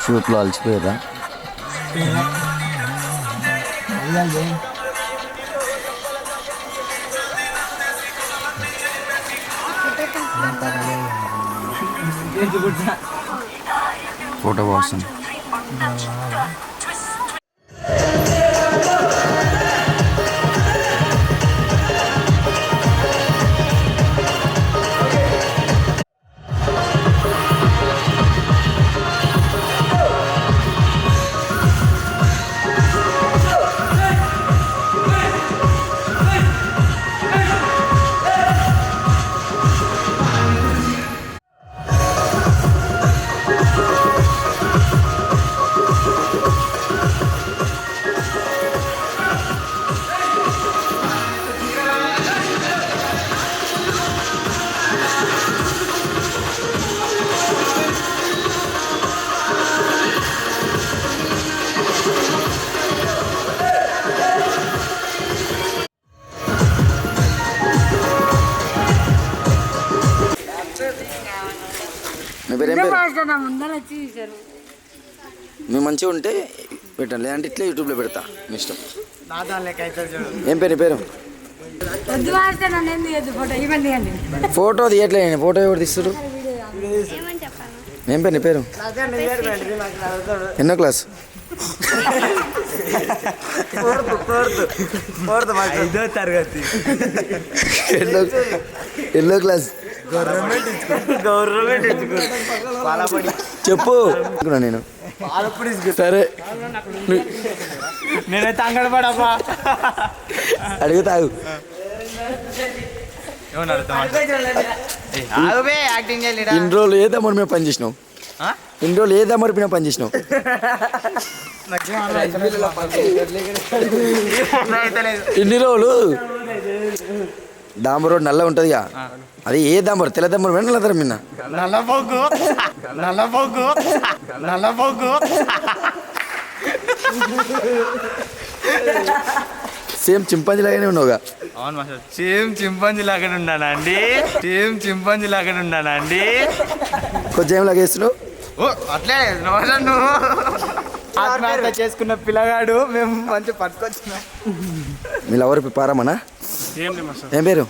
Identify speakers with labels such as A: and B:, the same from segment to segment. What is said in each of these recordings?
A: షూట్లో అలసిపోయారా? Photo కోసం మీ మంచిగా ఉంటే పెట్టండి, లేదంటే ఇట్లా యూట్యూబ్లో పెడతా మీ ఇష్టం. ఏం పేరు నీ పేరు? ఫోటో తీయట్లేదు, ఫోటో ఎవరు తీస్తారు? ఏం పేరు నీ పేరు? ఎన్నో క్లాస్? ఎన్నో క్లాస్? చెప్పు. నేను సరే
B: నేనైతే అంగడపడప్పా
A: అడుగుతావు. ఇన్ని రోజులు ఏ తమ్ముడు మేము పని చేసినావు? ఇన్ని రోజులు ఏ తమ్ముడు మేము పని చేసినావు? ఇన్ని రోజులు దాంబర్ రోడ్ నల్ల ఉంటుందిగా, అది ఏ దాంబర్? తెల్ల దాంబర్ నల్ల తరం మిన్న సేమ్ చింపాంజీ లాగానే ఉన్నావుగా.
B: అవును మాస్టర్, సేమ్ చింపాంజీ లాగానే ఉన్నానండి.
A: కొంచెం ఏం లాగేస్తున్నావు?
B: అట్లే నువ్వు ఆత్మహత్య చేసుకున్న పిల్లగాడు మేము మంచి పట్టుకొచ్చినాం.
A: మీ లవర్ పారమనా? ఏం పేరు?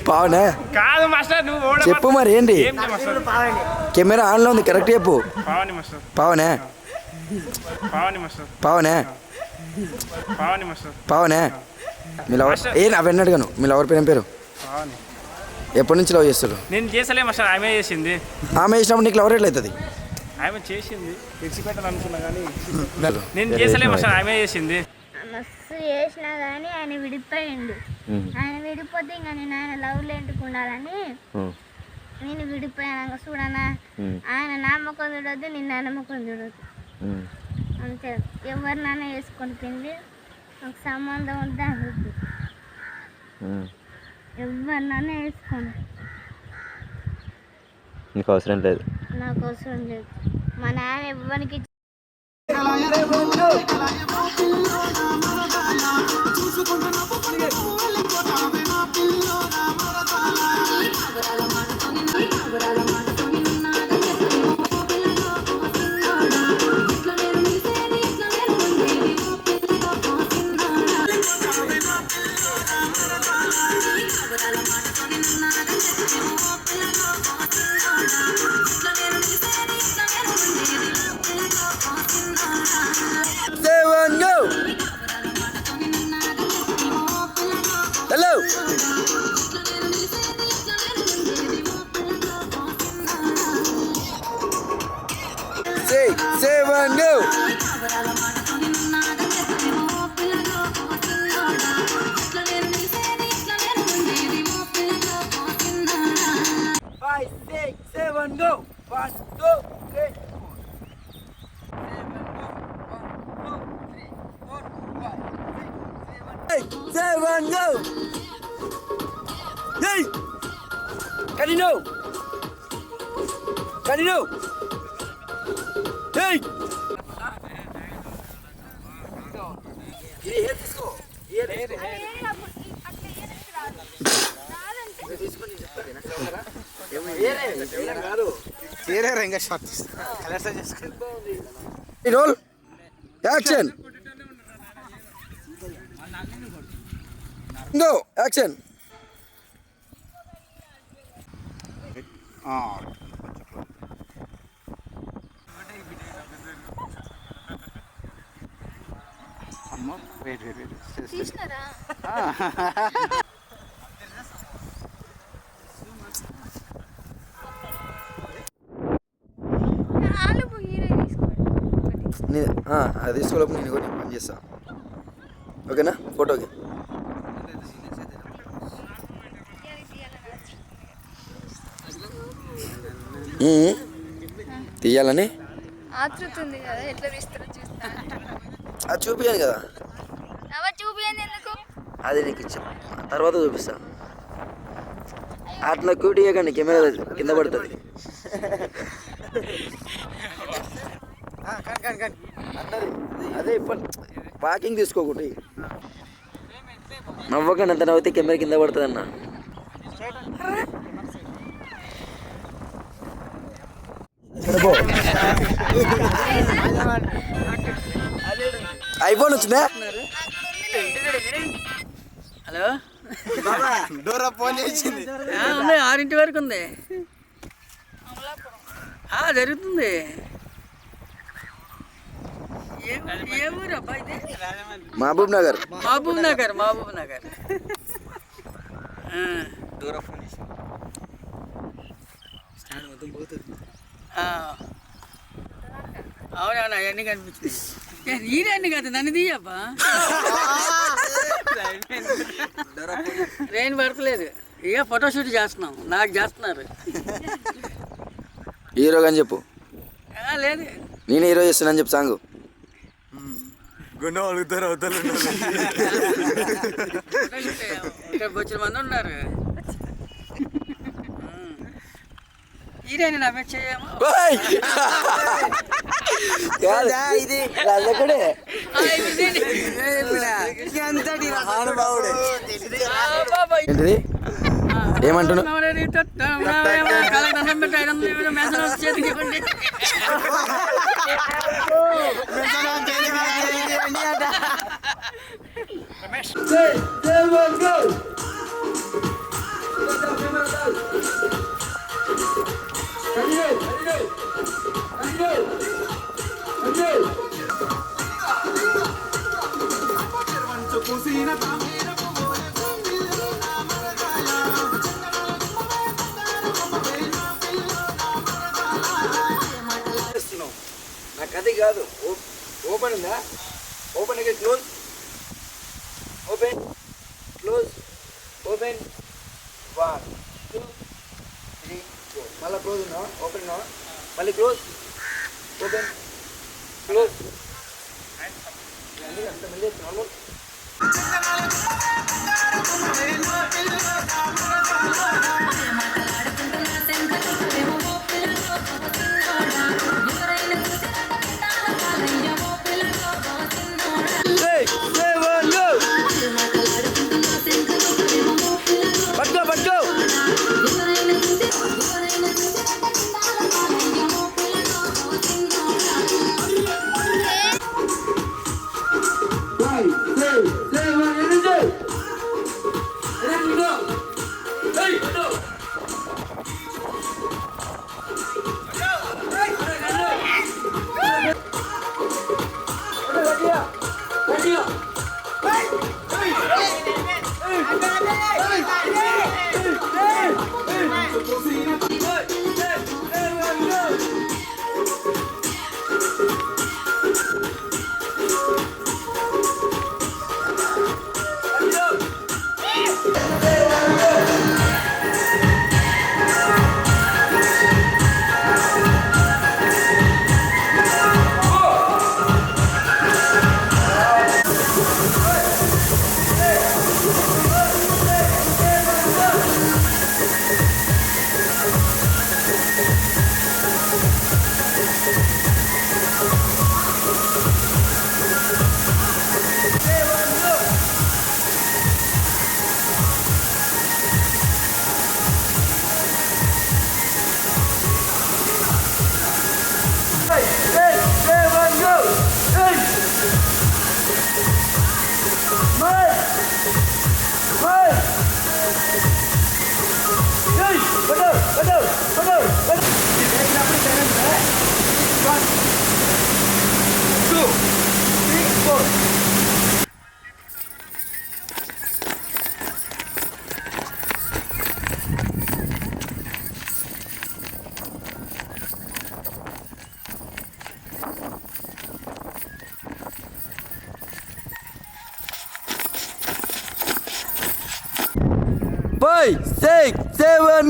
A: పావనా?
B: కాదు మాస్టర్, నువ్వు
A: చెప్పు మరి ఏంటి? కెమెరా ఆన్లో ఉంది, కరెక్ట్ చెప్పు. పావనా? పావనా? మీ లవర్ అవన్నీ అడిగాను. మీ లవర్ పేరు ఏం పేరు? ఎప్పటి నుంచి లవ్ చేస్తారు?
B: నేను చేసలే మాస్టర్, ఆమె చేసింది.
A: ఆమె చేసినప్పుడు నీకు లవర్ ఎట్లయితుంది?
B: ఆమె చేసింది, విడిచిపెట్టాలనుకున్నా కానీ నేను చేసలే మాస్టర్, ఆమె చేసింది.
C: మస్తు చేసినా కానీ ఆయన విడిపోయిండు. ఆయన విడిపోతే ఇంకా నేను ఆయన లవ్ లేంటుకుండాలని నేను విడిపోయాను. చూడనా, ఆయన నా ముఖం చూడొద్దు, నిన్న ఆయన ముఖం చూడొద్దు, అంతే. ఎవరినైనా వేసుకొని తిండి, నాకు సంబంధం వద్దు అనొద్దు. ఎవరినైనా వేసుకోండి,
A: నీకు అవసరం లేదు,
C: నాకు అవసరం లేదు. మా నాన్న ఎవరికి
A: Hello. 7 go 1 2 3 7 go hey continue hey ఇది హెడ్ తీసుకో రోల్ యాక్షన్ గో యాక్షన్
C: తీసినారా
A: అది తీసుకోలేపు నేను కూడా పని చేస్తా ఓకేనా ఫోటోకి తీయాలని
C: ఆతృత ఉంది కదా ఎట్లా తీస్తారో చూస్తా
A: అది చూపించాను కదా
C: చూపియండి ఎందుకు
A: అది నీకు తర్వాత చూపిస్తా అట్లా క్యూటీ చేయకండి కెమెరా కింద పడుతుంది అదే ఇప్పుడు పార్కింగ్ తీసుకోకూడదు నవ్వకండి అంత నవ్వితే కెమెరా కింద పడుతుంది అన్న ఐఫోన్ వచ్చిందా
D: హలో
A: డోరా ఫోన్ చేసింది
D: ఉంది 6 వరకు ఉంది జరుగుతుంది ఏ ఊరు అబ్బా ఇది
A: మహబూబ్ నగర్
D: మహబూబ్ నగర్
A: డోరా ఫోన్
D: అవునవును అవన్నీ కనిపించింది ఈరాన్ని కదా నన్ను తీయబ్బా ట్రైన్ పడతలేదు ఇక ఫోటోషూట్ చేస్తున్నాం నాకు చేస్తున్నారు
A: హీరో అని చెప్పు
D: లేదు
A: నేను హీరో చేస్తున్నాను చెప్పు సాంగ్
D: ఇక్కడ బొచ్చిన మంది ఉన్నారు ఈరాన్ని నవ్వే చేయమో
A: ఇది రజకుడే ఏంటిది ఏమంటున్నావు
D: చేతికి ఇవ్వండి
A: నాకు అది కాదు ఓపెన్ ఉందా ఓపెన్ అయితే క్లోజ్ ఓపెన్ క్లోజ్ ఓపెన్ 1 2 3 4 మళ్ళీ క్లోజ్ ఉన్నా ఓపెన్ ఉన్నా మళ్ళీ క్లోజ్ ఓపెన్ క్లోజ్ అంత మళ్ళీ నార్మల్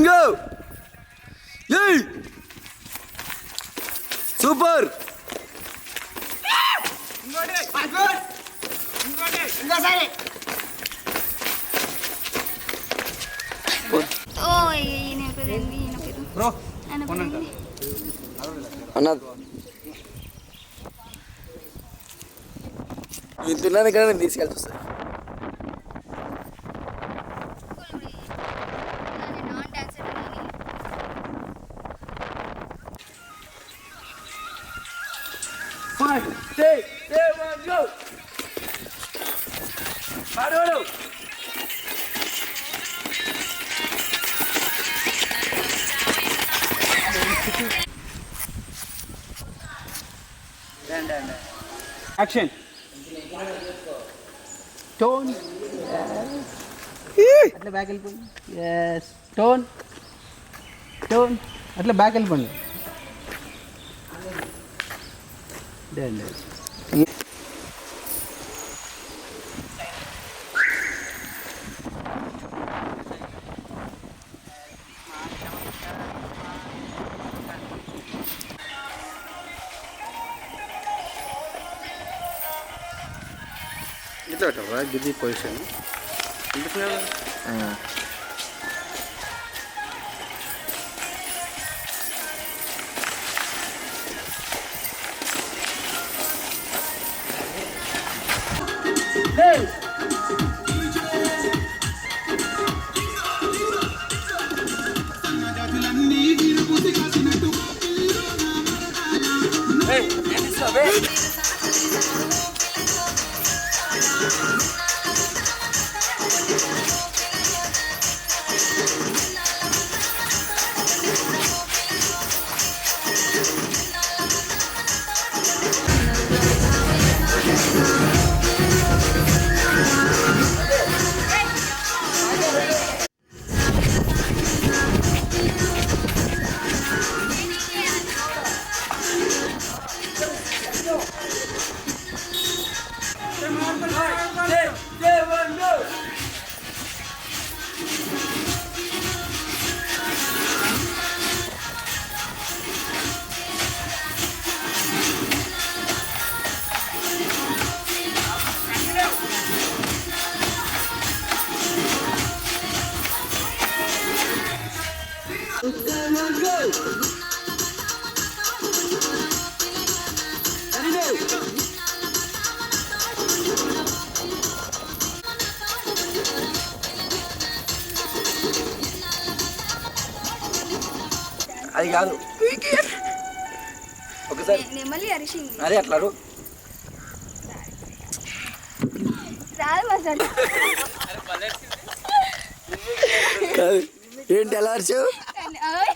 A: గో ఏయ్ సూపర్
C: ఓ ఈయన పేరు ఏంది? ఈయన పేరు ఆయన పేరు ఏంది?
A: అన్న నేను తిన్నాను కదా నేను తీసుకెళ్తా వస్తాను
C: అది నాన్ డాన్సర్ అని.
B: యాక్షన్ టోన్ అట్లా బ్యాక్ వెళ్ళిపోండి ఎస్ టోన్ టోన్ అట్లా బ్యాక్ వెళ్ళిపోండి ఇట్లా గిది పొజిషన్
A: అది కాదు ఒకసారి
C: నెమలి అరిచింది.
A: అదే అట్లా రు.
C: రాదు మసాలా.
A: కాదు. ఏంటి ఎలా అరిచావు
C: ఓయ్.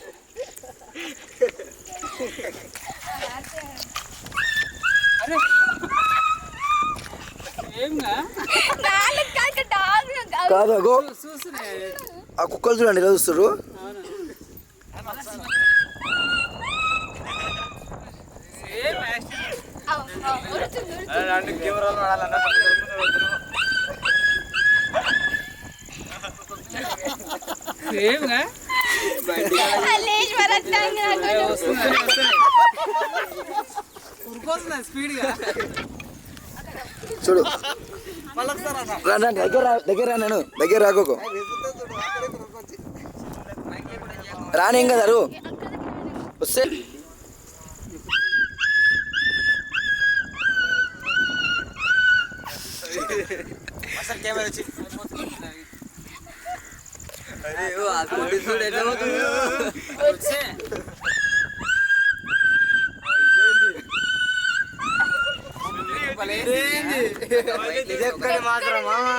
C: నాలుగు కాదు డాగ్.
A: కాదు అగో ఆ కుక్కలు చూడండి ఇలా చూస్తారు చూడు దగ్గర రా నేను దగ్గర రాకోకు రానేం కదా రు వస్తే కెమెరా వచ్చి మాత్రం మామా